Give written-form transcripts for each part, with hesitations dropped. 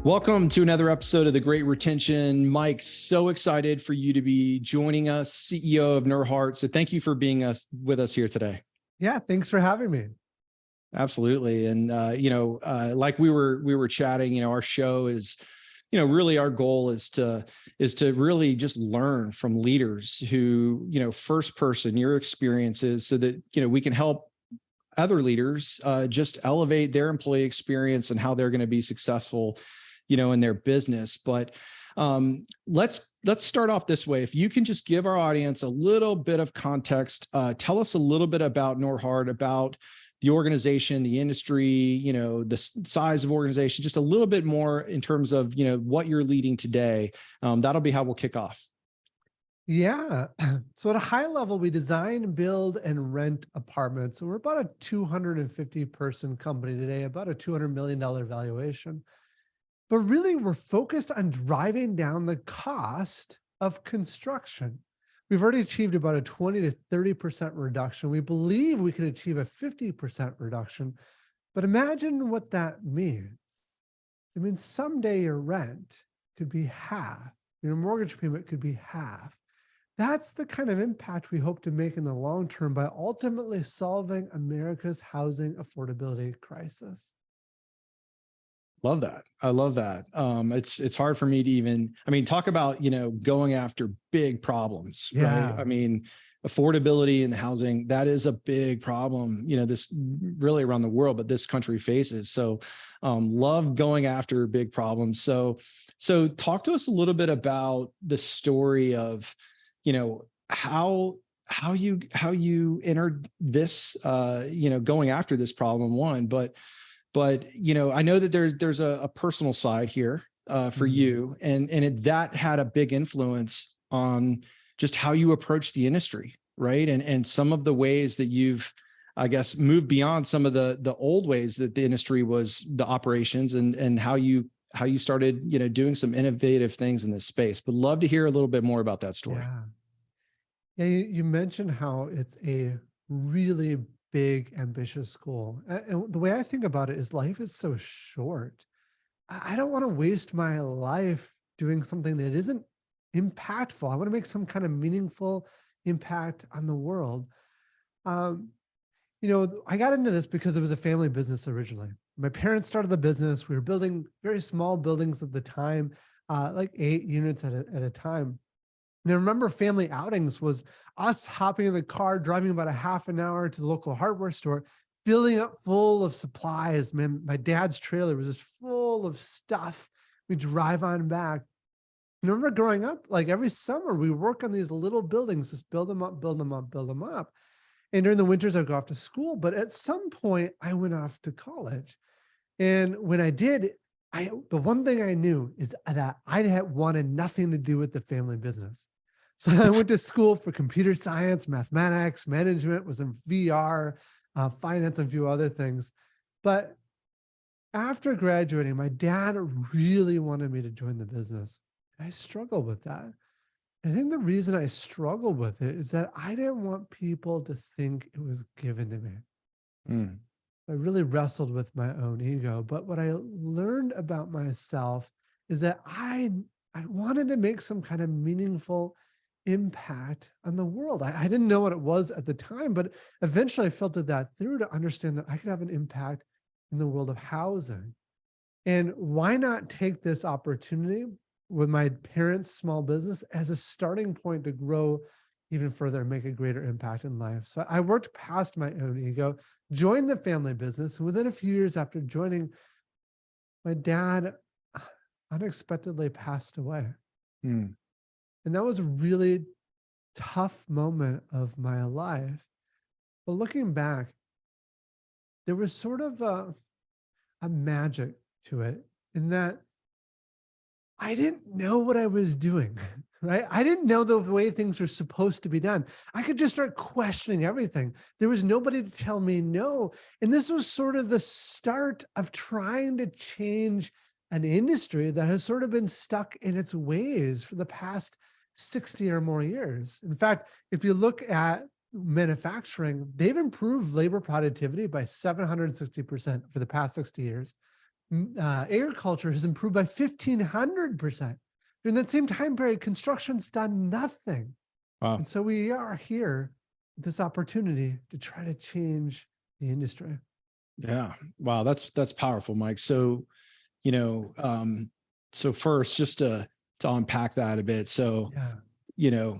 Welcome to another episode of The Great Retention. Mike, so excited for you to be joining us, CEO of Norhart. So thank you for being with us here today. Yeah, thanks for having me. Absolutely. And, like we were chatting, our show is, really our goal is to really just learn from leaders who, first person, your experiences so that, we can help other leaders just elevate their employee experience and how they're going to be successful in their business. But let's start off this way. If you can just give our audience a little bit of context, tell us a little bit about Norhart, about the organization, the industry, the size of organization, just a little bit more in terms of, what you're leading today. That'll be how we'll kick off. Yeah. So at a high level, we design, build, and rent apartments. So we're about a 250 person company today, about a $200 million valuation. But really, we're focused on driving down the cost of construction. We've already achieved about a 20 to 30% reduction. We believe we can achieve a 50% reduction. But imagine what that means. It means someday your rent could be half, your mortgage payment could be half. That's the kind of impact we hope to make in the long term by ultimately solving America's housing affordability crisis. Love that. I love that. It's hard for me to even, talk about, going after big problems, Yeah. right? Affordability in housing, that is a big problem, this really around the world, but this country faces. So love going after big problems. So talk to us a little bit about the story of, how you entered this, going after this problem one, but I know that there's a personal side here for you, and that had a big influence on just how you approach the industry, right? And some of the ways that you've, I guess, moved beyond some of the old ways that the industry was, the operations, and how you started, doing some innovative things in this space. But love to hear a little bit more about that story. Yeah, you mentioned how it's a really big, ambitious goal. And the way I think about it is life is so short. I don't want to waste my life doing something that isn't impactful. I want to make some kind of meaningful impact on the world. I got into this because it was a family business originally. My parents started the business. We were building very small buildings at the time, like 8 units at a time. And I remember family outings was us hopping in the car, driving about a half an hour to the local hardware store, filling up full of supplies. Man, my dad's trailer was just full of stuff. We drive on back. I remember growing up, like every summer, we work on these little buildings, just build them up, build them up, build them up. And during the winters, I'd go off to school. But at some point, I went off to college. And when I did, the one thing I knew is that I had wanted nothing to do with the family business. So I went to school for computer science, mathematics, management, was in VR, finance, and a few other things. But after graduating, my dad really wanted me to join the business. I struggled with that. And I think the reason I struggled with it is that I didn't want people to think it was given to me. I really wrestled with my own ego. But what I learned about myself is that I wanted to make some kind of meaningful impact on the world. I didn't know what it was at the time, but eventually I filtered that through to understand that I could have an impact in the world of housing. And why not take this opportunity with my parents' small business as a starting point to grow even further and make a greater impact in life? So I worked past my own ego, joined the family business, and within a few years after joining, my dad unexpectedly passed away. And that was a really tough moment of my life. But looking back, there was sort of a magic to it in that I didn't know what I was doing, right? I didn't know the way things were supposed to be done. I could just start questioning everything. There was nobody to tell me no. And this was sort of the start of trying to change an industry that has sort of been stuck in its ways for the past 60 or more years. In fact, if you look at manufacturing, they've improved labor productivity by 760% for the past 60 years. agriculture has improved by 1,500%. During that same time period, construction's done nothing. Wow. And so we are here with this opportunity to try to change the industry. Yeah. Wow. That's powerful, Mike. So, so first, just to unpack that a bit. So, Yeah.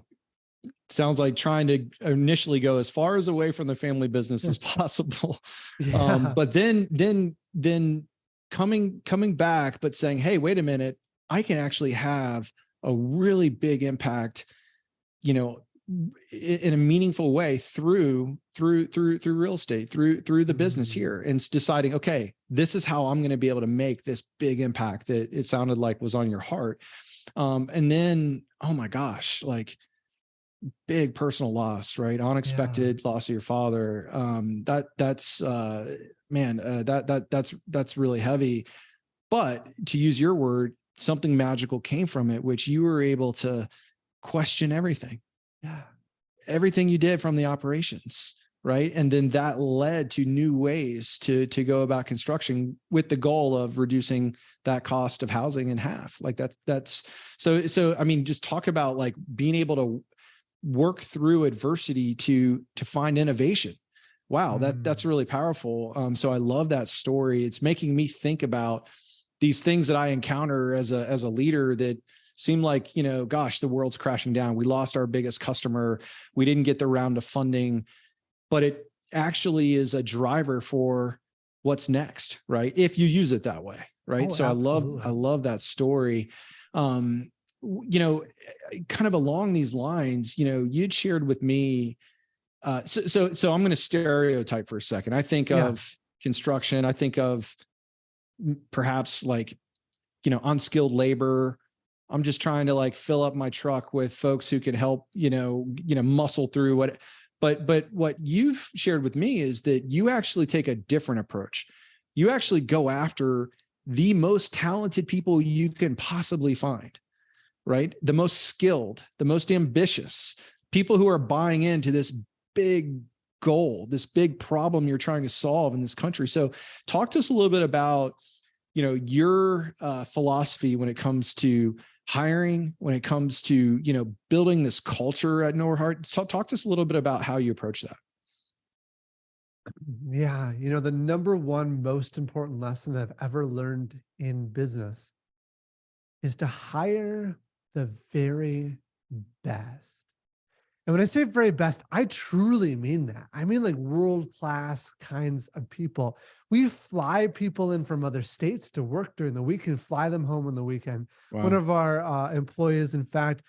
Sounds like trying to initially go as far as away from the family business as possible. Yeah. But then coming back, but saying, hey, wait a minute, I can actually have a really big impact, in a meaningful way through real estate, through the business here, and deciding, okay, this is how I'm going to be able to make this big impact that it sounded like was on your heart. And then, oh my gosh, like big personal loss, right? Unexpected loss of your father. That's that's really heavy. But to use your word, something magical came from it, which you were able to question everything. Yeah. Everything you did from the operations, right? And then that led to new ways to go about construction with the goal of reducing that cost of housing in half. Like that's so I mean, just talk about like being able to work through adversity to find innovation. Wow, that's really powerful. So I love that story. It's making me think about these things that I encounter as a leader that seem like, gosh, the world's crashing down. We lost our biggest customer. We didn't get the round of funding, but it actually is a driver for what's next, right? If you use it that way, right? Oh, So absolutely. I love that story. Kind of along these lines, you'd shared with me. So I'm going to stereotype for a second. I think of construction. I think of perhaps like, unskilled labor. I'm just trying to like fill up my truck with folks who can help, muscle through what. But what you've shared with me is that you actually take a different approach. You actually go after the most talented people you can possibly find. Right? The most skilled, the most ambitious, people who are buying into this big goal, this big problem you're trying to solve in this country. So talk to us a little bit about, your philosophy when it comes to hiring, when it comes to, building this culture at Norhart. So talk to us a little bit about how you approach that. Yeah. The number one most important lesson I've ever learned in business is to hire the very best. And when I say very best, I truly mean that. I mean like world-class kinds of people. We fly people in from other states to work during the week and fly them home on the weekend. Wow. One of our employees, in fact,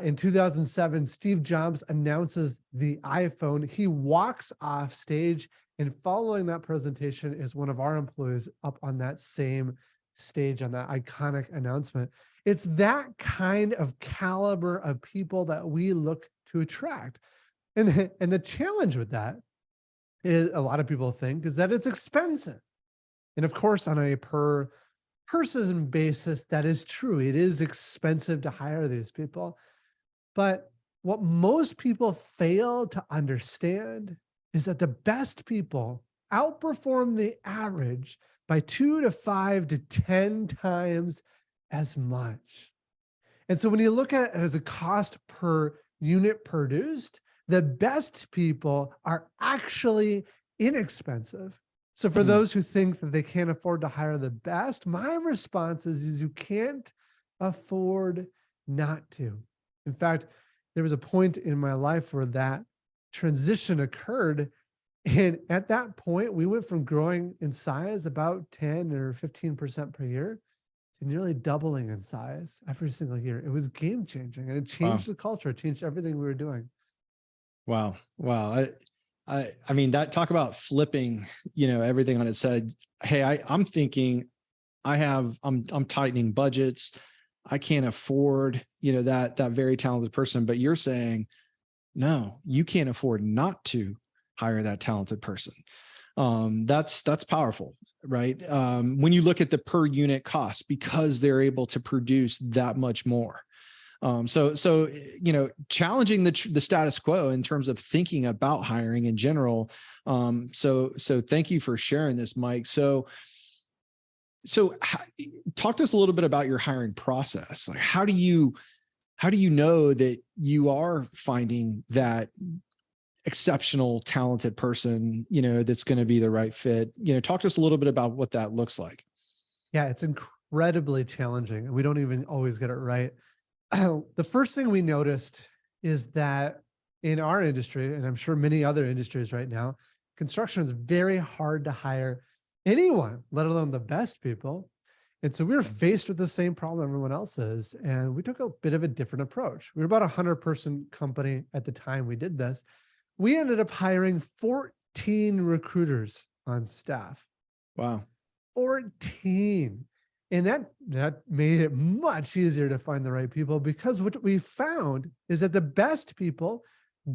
in 2007, Steve Jobs announces the iPhone. He walks off stage, and following that presentation is one of our employees up on that same stage on that iconic announcement. It's that kind of caliber of people that we look to attract. And the challenge with that is, a lot of people think, is that it's expensive. And of course, on a per person basis, that is true. It is expensive to hire these people. But what most people fail to understand is that the best people outperform the average by 2 to 5 to 10 times as much. And so when you look at it as a cost per unit produced, the best people are actually inexpensive. So for those who think that they can't afford to hire the best, my response is you can't afford not to. In fact, there was a point in my life where that transition occurred. And at that point, we went from growing in size about 10 or 15% per year to nearly doubling in size every single year. It was game changing, and it changed the culture. It changed everything we were doing. Wow. I mean, that talk about flipping, everything on its head. Hey, I'm thinking I'm tightening budgets. I can't afford, that very talented person, but you're saying, no, you can't afford not to hire that talented person. That's powerful, right? When you look at the per unit cost, because they're able to produce that much more. So challenging the status quo in terms of thinking about hiring in general. So thank you for sharing this, Mike. So So talk to us a little bit about your hiring process. Like, how do you know that you are finding that exceptional, talented person, that's going to be the right fit? Talk to us a little bit about what that looks like. Yeah, it's incredibly challenging, and we don't even always get it right. The first thing we noticed is that in our industry, and I'm sure many other industries right now, construction is very hard to hire anyone, let alone the best people. And so we were faced with the same problem everyone else is, and we took a bit of a different approach. We were about a 100-person company at the time we did this. We ended up hiring 14 recruiters on staff. Wow. 14. And that made it much easier to find the right people, because what we found is that the best people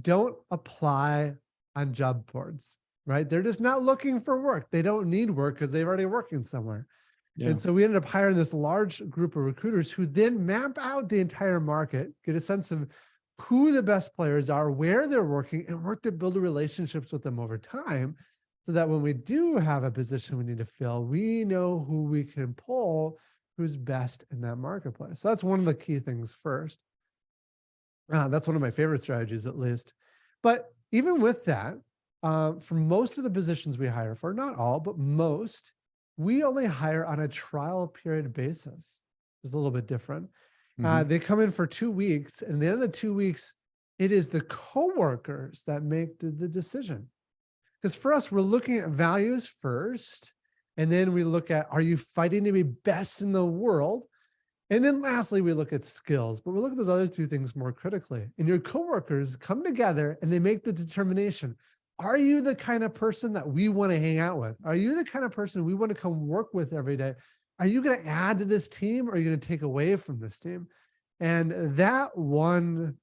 don't apply on job boards, right? They're just not looking for work. They don't need work because they're already working somewhere. Yeah. And so we ended up hiring this large group of recruiters who then map out the entire market, get a sense of who the best players are, where they're working, and work to build relationships with them over time, so that when we do have a position we need to fill, we know who we can pull, who's best in that marketplace. So that's one of the key things first. That's one of my favorite strategies, at least. But even with that, for most of the positions we hire for, not all, but most, we only hire on a trial period basis. It's a little bit different. They come in for 2 weeks, and at the end of the 2 weeks, it is the coworkers that make the decision. Because for us, we're looking at values first, and then we look at, are you fighting to be best in the world? And then lastly, we look at skills, but we look at those other two things more critically. And your coworkers come together and they make the determination. Are you the kind of person that we want to hang out with? Are you the kind of person we want to come work with every day? Are you going to add to this team, or are you going to take away from this team? And that one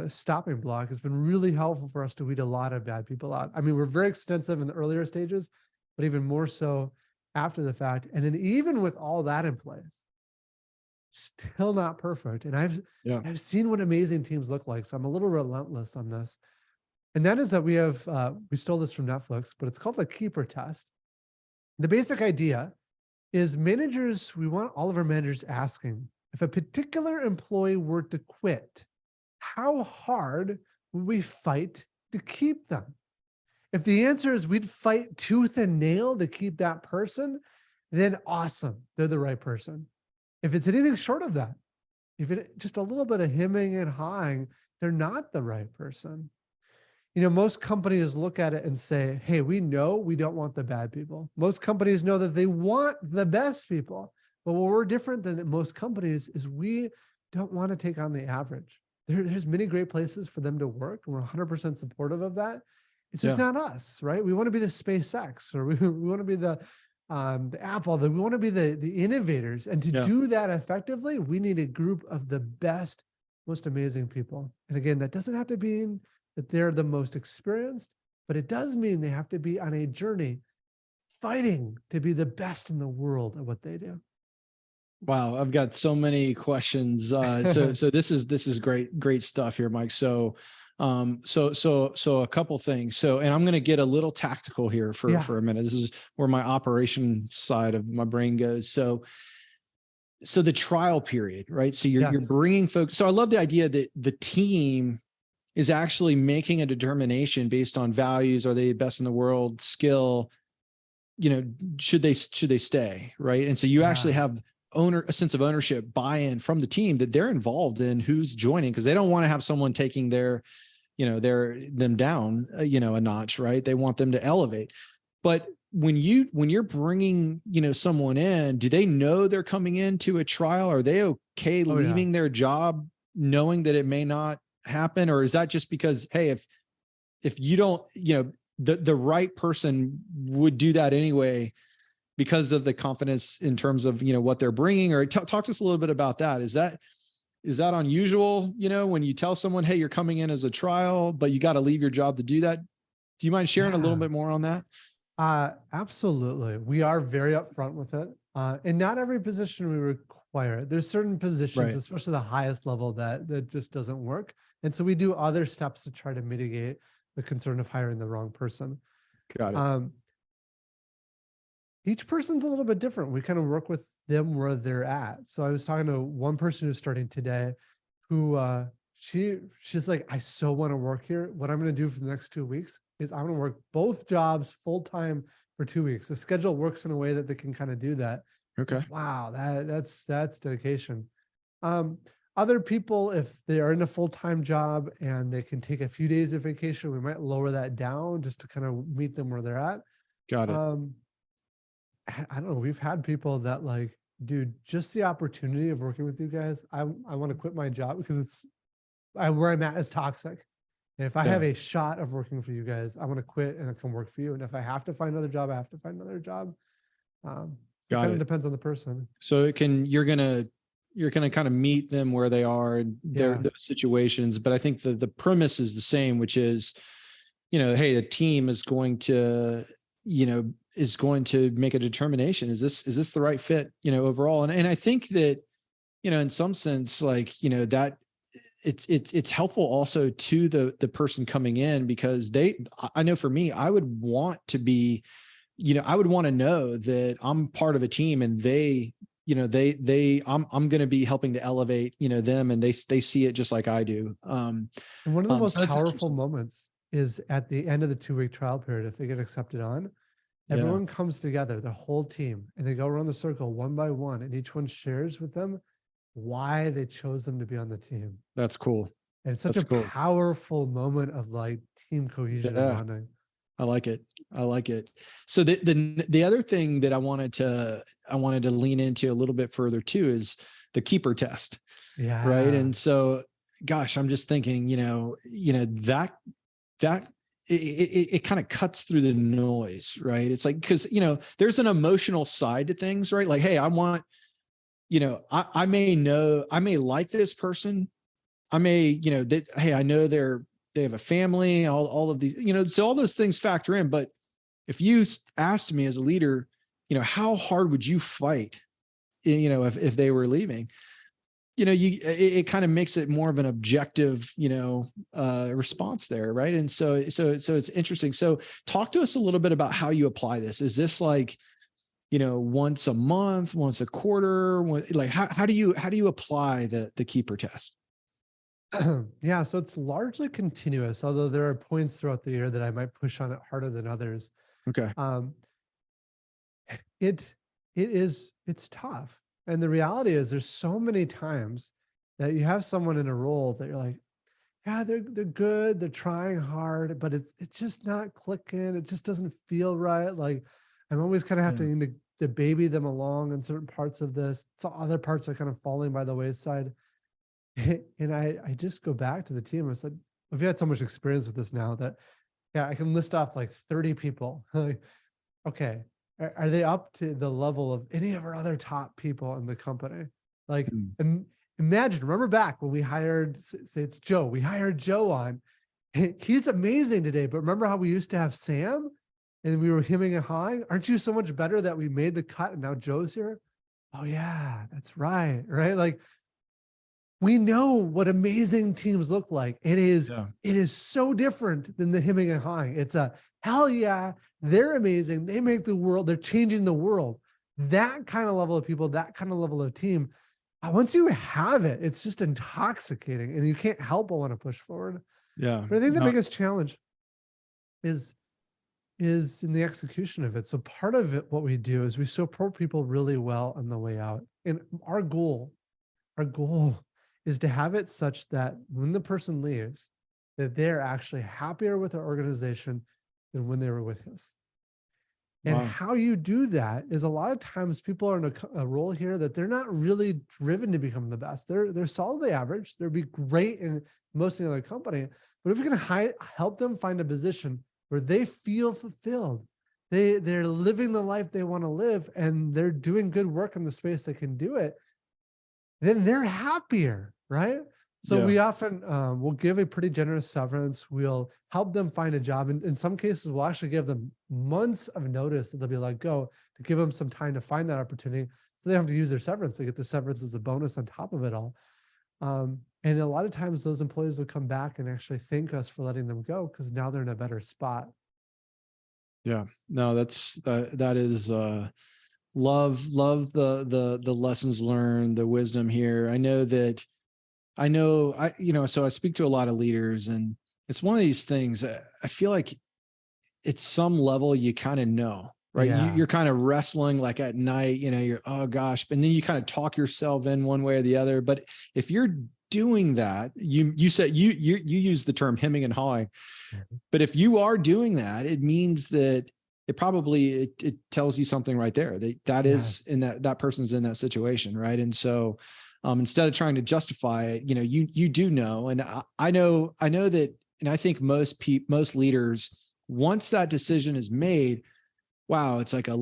stopping block has been really helpful for us to weed a lot of bad people out. I mean, we're very extensive in the earlier stages, but even more so after the fact. And then even with all that in place, still not perfect. And I've seen what amazing teams look like. So I'm a little relentless on this. And that is that we stole this from Netflix, but it's called the Keeper Test. The basic idea is we want all of our managers asking, if a particular employee were to quit, how hard would we fight to keep them? If the answer is we'd fight tooth and nail to keep that person, then awesome, they're the right person. If it's anything short of that, if it just a little bit of hemming and hawing, they're not the right person. Most companies look at it and say, hey, we know we don't want the bad people. Most companies know that they want the best people. But what we're different than most companies is we don't want to take on the average. There's many great places for them to work, and we're 100% supportive of that. It's just not us, right? We want to be the SpaceX, or we want to be the Apple. We want to be the innovators. And to do that effectively, we need a group of the best, most amazing people. And again, that doesn't have to mean that they're the most experienced, but it does mean they have to be on a journey fighting to be the best in the world at what they do. Wow, I've got so many questions. So this is great stuff here, Mike. So a couple things. And I'm going to get a little tactical here for a minute. This is where my operation side of my brain goes. So the trial period, right? So you're bringing folks. So I love the idea that the team is actually making a determination based on values. Are they best in the world? Skill, should they stay, right? And so you actually have a sense of ownership, buy-in from the team that they're involved in who's joining, because they don't want to have someone taking them down, a notch, right? They want them to elevate. But when you're bringing, someone in, do they know they're coming into a trial? Are they okay leaving their job knowing that it may not happen? Or is that just because, hey, if you don't, the right person would do that anyway, because of the confidence in terms of, what they're bringing? Or talk to us a little bit about that. Is that unusual, when you tell someone, hey, you're coming in as a trial, but you got to leave your job to do that? Do you mind sharing a little bit more on that? Absolutely. We are very upfront with it. And not every position we require. There's certain positions, especially the highest level, that just doesn't work. And so we do other steps to try to mitigate the concern of hiring the wrong person. Got it. each person's a little bit different. We kind of work with them where they're at. So I was talking to one person who's starting today who she's like, I so want to work here. What I'm going to do for the next 2 weeks is I'm going to work both jobs full time for 2 weeks. The schedule works in a way that they can kind of do that. Okay. Wow, that's dedication. Other people, if they are in a full-time job and they can take a few days of vacation, we might lower that down just to kind of meet them where they're at. Got it. I don't know. We've had people that like, dude, just the opportunity of working with you guys, I want to quit my job because where I'm at is toxic. And if I have a shot of working for you guys, I want to quit and come work for you. And if I have to find another job, I have to find another job. It kind of depends on the person. So you're gonna kind of meet them where they are in their situations. But I think the premise is the same, which is, hey, the team is going to, make a determination. Is this the right fit, overall? And I think that, in some sense, like, that it's helpful also to the person coming in, because I know for me, I would want to be, I would want to know that I'm part of a team and I'm going to be helping to elevate, them, and they see it just like I do. And one of the most so powerful moments is at the end of the 2-week trial period. If they get accepted on, everyone comes together, the whole team, and they go around the circle one by one, and each one shares with them why they chose them to be on the team. That's cool. And it's such a powerful moment of like team cohesion and bonding. I like it. So the other thing that I wanted to lean into a little bit further too is the keeper test. Yeah. Right. And so, gosh, I'm just thinking, that it kind of cuts through the noise, right? It's like, because, there's an emotional side to things, right? Like, hey, I want, I may like this person. I may, hey, I know they have a family, all of these, so all those things factor in. But if you asked me as a leader, how hard would you fight, if they were leaving, it kind of makes it more of an objective, response there. Right. And so it's interesting. So talk to us a little bit about how you apply this. Is this like, once a month, once a quarter, like how do you apply the keeper test? Yeah, so it's largely continuous, although there are points throughout the year that I might push on it harder than others. Okay. It's tough. And the reality is there's so many times that you have someone in a role that you're like, yeah, they're good, they're trying hard, but it's just not clicking. It just doesn't feel right. Like I'm always kind of having to baby them along in certain parts of this. So other parts are kind of falling by the wayside. And I just go back to the team. I said, we've had so much experience with this now that, I can list off like 30 people. Like, okay, are they up to the level of any of our other top people in the company? Like, imagine, remember back when we hired, say it's Joe, we hired Joe on. He's amazing today, but remember how we used to have Sam and we were hemming and hawing? Aren't you so much better that we made the cut and now Joe's here? Oh yeah, that's right. Right. Like, we know what amazing teams look like. It is so different than the hemming and hawing. It's a hell yeah, they're amazing. They make the world, they're changing the world. That kind of level of people, that kind of level of team. Once you have it, it's just intoxicating and you can't help but want to push forward. Yeah. But I think the biggest challenge is in the execution of it. So part of it, what we do is we support people really well on the way out. And our goal is to have it such that when the person leaves, that they're actually happier with our organization than when they were with us. And how you do that is a lot of times people are in a role here that they're not really driven to become the best. They're solidly average. They'll be great in most any other company. But if you're going to help them find a position where they feel fulfilled, they're living the life they want to live, and they're doing good work in the space they can do it, then they're happier, right? So we often will give a pretty generous severance. We'll help them find a job. And in some cases, we'll actually give them months of notice that they'll be let go to give them some time to find that opportunity. So they don't have to use their severance. They get the severance as a bonus on top of it all. And a lot of times those employees will come back and actually thank us for letting them go because now they're in a better spot. Yeah, no, that is, love the lessons learned, the wisdom here. So I speak to a lot of leaders, and it's one of these things. I feel like at some level you kind of know, right? Yeah. You're kind of wrestling like at night, you're, oh gosh, and then you kind of talk yourself in one way or the other. But if you're doing that, you said you use the term hemming and hawing, but if you are doing that, it means that it tells you something right there, that is Yes. in that person's in that situation, right? And so instead of trying to justify it, you do know. And I know that, and I think most leaders, once that decision is made, wow, it's like a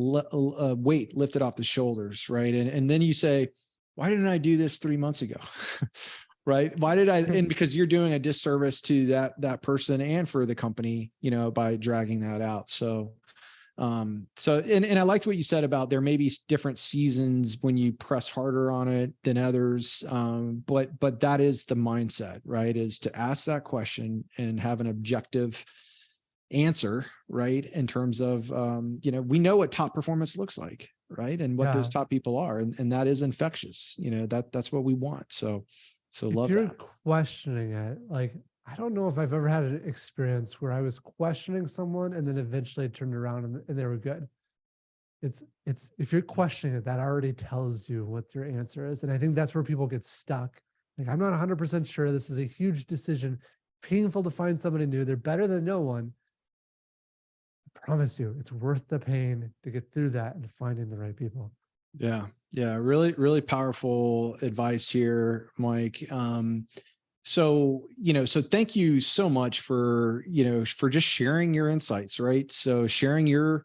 weight lifted off the shoulders, right? And then you say, why didn't I do this 3 months ago? Right? Why did I? And because you're doing a disservice to that person and for the company, by dragging that out. And I liked what you said about there may be different seasons when you press harder on it than others. But that is the mindset, right? Is to ask that question and have an objective answer, right? In terms of, we know what top performance looks like, right? And what those Yeah. top people are. And that is infectious, that's what we want. So If love you're that. questioning it, like, I don't know if I've ever had an experience where I was questioning someone and then eventually turned around and they were good. It's if you're questioning it, that already tells you what your answer is. And I think that's where people get stuck. Like, I'm not 100% sure. This is a huge decision, painful to find somebody new. They're better than no one. I promise you, it's worth the pain to get through that and finding the right people. Yeah. Yeah. Really, really powerful advice here, Mike. So thank you so much for just sharing your insights, right? So sharing your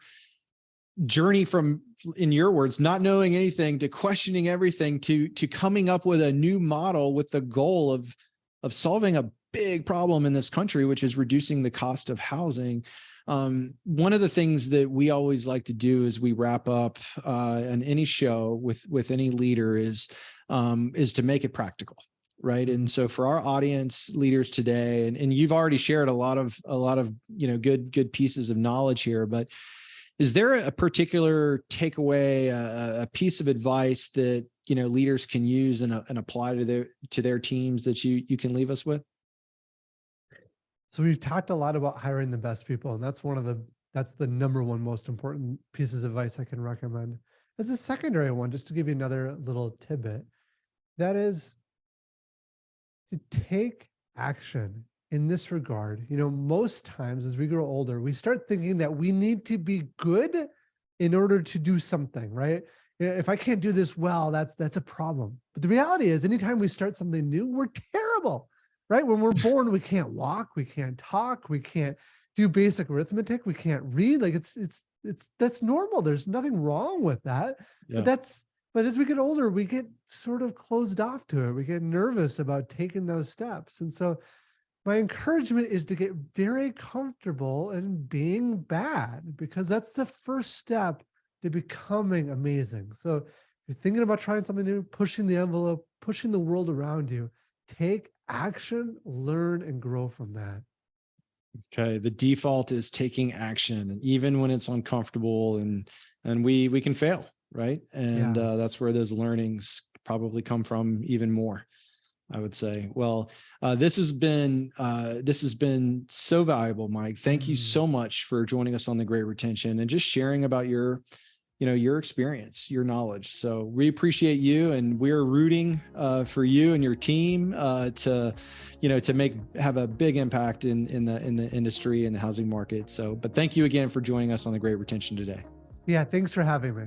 journey from, in your words, not knowing anything to questioning everything to coming up with a new model with the goal of solving a big problem in this country, which is reducing the cost of housing. One of the things that we always like to do as we wrap up on any show with any leader is to make it practical, right? And so for our audience leaders today, and you've already shared a lot of good pieces of knowledge here, but is there a particular takeaway, a piece of advice that leaders can use and apply to their teams that you can leave us with? So we've talked a lot about hiring the best people, and that's the number one most important pieces of advice I can recommend. As a secondary one, just to give you another little tidbit, that is to take action in this regard. Most times as we grow older, we start thinking that we need to be good in order to do something, right? If I can't do this well, that's a problem. But the reality is, anytime we start something new, we're terrible, right? When we're born, we can't walk, we can't talk, we can't do basic arithmetic, we can't read. Like, that's normal. There's nothing wrong with that. Yeah. But as we get older, we get sort of closed off to it. We get nervous about taking those steps. And so my encouragement is to get very comfortable in being bad, because that's the first step to becoming amazing. So if you're thinking about trying something new, pushing the envelope, pushing the world around you, take action, learn, and grow from that. Okay. The default is taking action, and even when it's uncomfortable, and we can fail, right? And Yeah. that's where those learnings probably come from even more, I would say. Well, this has been so valuable, Mike. Thank you Mm. so much for joining us on The Great Retention and just sharing about your experience, your knowledge. So we appreciate you, and we're rooting for you and your team to have a big impact in the industry and the housing market. So, but thank you again for joining us on The Great Retention today. Yeah. Thanks for having me.